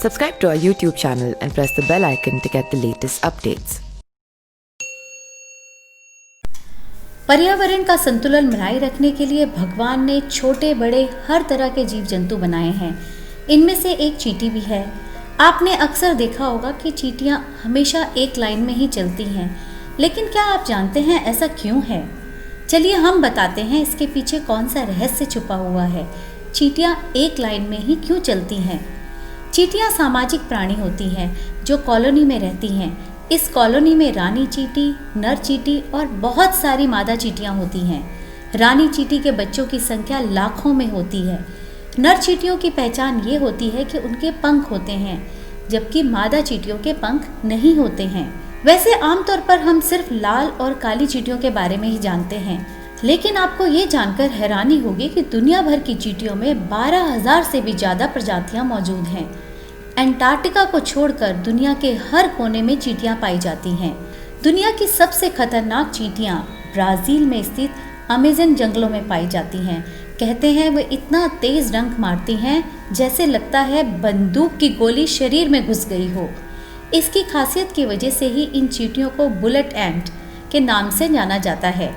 Subscribe to our YouTube channel and press the bell icon to get the latest updates. पर्यावरण का संतुलन बनाए रखने के लिए भगवान ने छोटे बड़े हर तरह के जीव जंतु बनाए हैं। इनमें से एक चींटी भी है। आपने अक्सर देखा होगा कि चींटियां हमेशा एक लाइन में ही चलती हैं, लेकिन क्या आप जानते हैं ऐसा क्यों है? चलिए हम बताते हैं इसके पीछे कौन सा रहस्य छुपा हुआ है। चींटियां एक लाइन में ही क्यों चलती हैं? चींटियां सामाजिक प्राणी होती हैं जो कॉलोनी में रहती हैं। इस कॉलोनी में रानी चींटी, नर चींटी और बहुत सारी मादा चींटियां होती हैं। रानी चींटी के बच्चों की संख्या लाखों में होती है। नर चींटियों की पहचान ये होती है कि उनके पंख होते हैं, जबकि मादा चींटियों के पंख नहीं होते हैं। वैसे आमतौर पर हम सिर्फ लाल और काली चींटियों के बारे में ही जानते हैं, लेकिन आपको ये जानकर हैरानी होगी कि दुनिया भर की चींटियों में 12,000 से भी ज़्यादा प्रजातियां मौजूद हैं। अंटार्कटिका को छोड़कर दुनिया के हर कोने में चींटियां पाई जाती हैं। दुनिया की सबसे खतरनाक चींटियां ब्राज़ील में स्थित अमेज़न जंगलों में पाई जाती हैं। कहते हैं वे इतना तेज डंक मारती हैं जैसे लगता है बंदूक की गोली शरीर में घुस गई हो। इसकी खासियत की वजह से ही इन चींटियों को बुलेट एंट के नाम से जाना जाता है।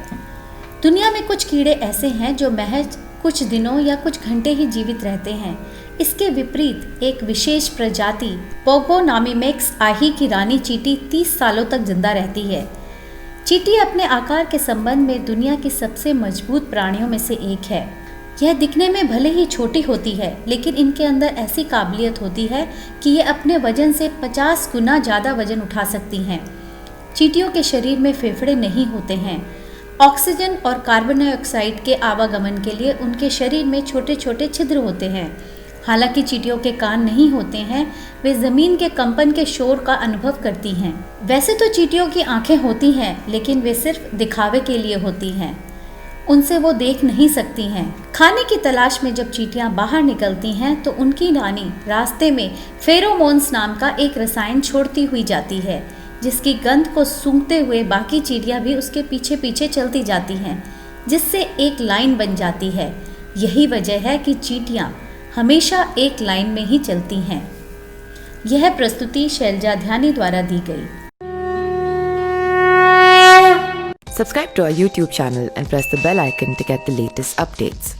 दुनिया में कुछ कीड़े ऐसे हैं जो महज कुछ दिनों या कुछ घंटे ही जीवित रहते हैं। इसके विपरीत एक विशेष प्रजाति पोगोनामिमेक्स आही की रानी चींटी 30 सालों तक जिंदा रहती है। चींटी अपने आकार के संबंध में दुनिया की सबसे मजबूत प्राणियों में से एक है। यह दिखने में भले ही छोटी होती है, लेकिन इनके अंदर ऐसी काबिलियत होती है कि ये अपने वजन से 50 गुना ज़्यादा वजन उठा सकती हैं। चींटियों के शरीर में फेफड़े नहीं होते हैं। ऑक्सीजन और कार्बन डाइऑक्साइड के आवागमन के लिए उनके शरीर में छोटे छोटे छिद्र होते हैं। हालांकि चींटियों के कान नहीं होते हैं, वे ज़मीन के कंपन के शोर का अनुभव करती हैं। वैसे तो चींटियों की आंखें होती हैं, लेकिन वे सिर्फ दिखावे के लिए होती हैं। उनसे वो देख नहीं सकती हैं। खाने की तलाश में जब चींटियां बाहर निकलती हैं तो उनकी रानी रास्ते में फेरोमोन्स नाम का एक रसायन छोड़ती हुई जाती है, जिसकी गंध को सूंघते हुए बाकी चींटियां भी उसके पीछे पीछे चलती जाती हैं, जिससे एक लाइन बन जाती है। यही वजह है कि चींटियां हमेशा एक लाइन में ही चलती हैं। यह प्रस्तुति शैलजा ध्यानी द्वारा दी गई। Subscribe to our YouTube channel and press the bell icon to get the latest updates.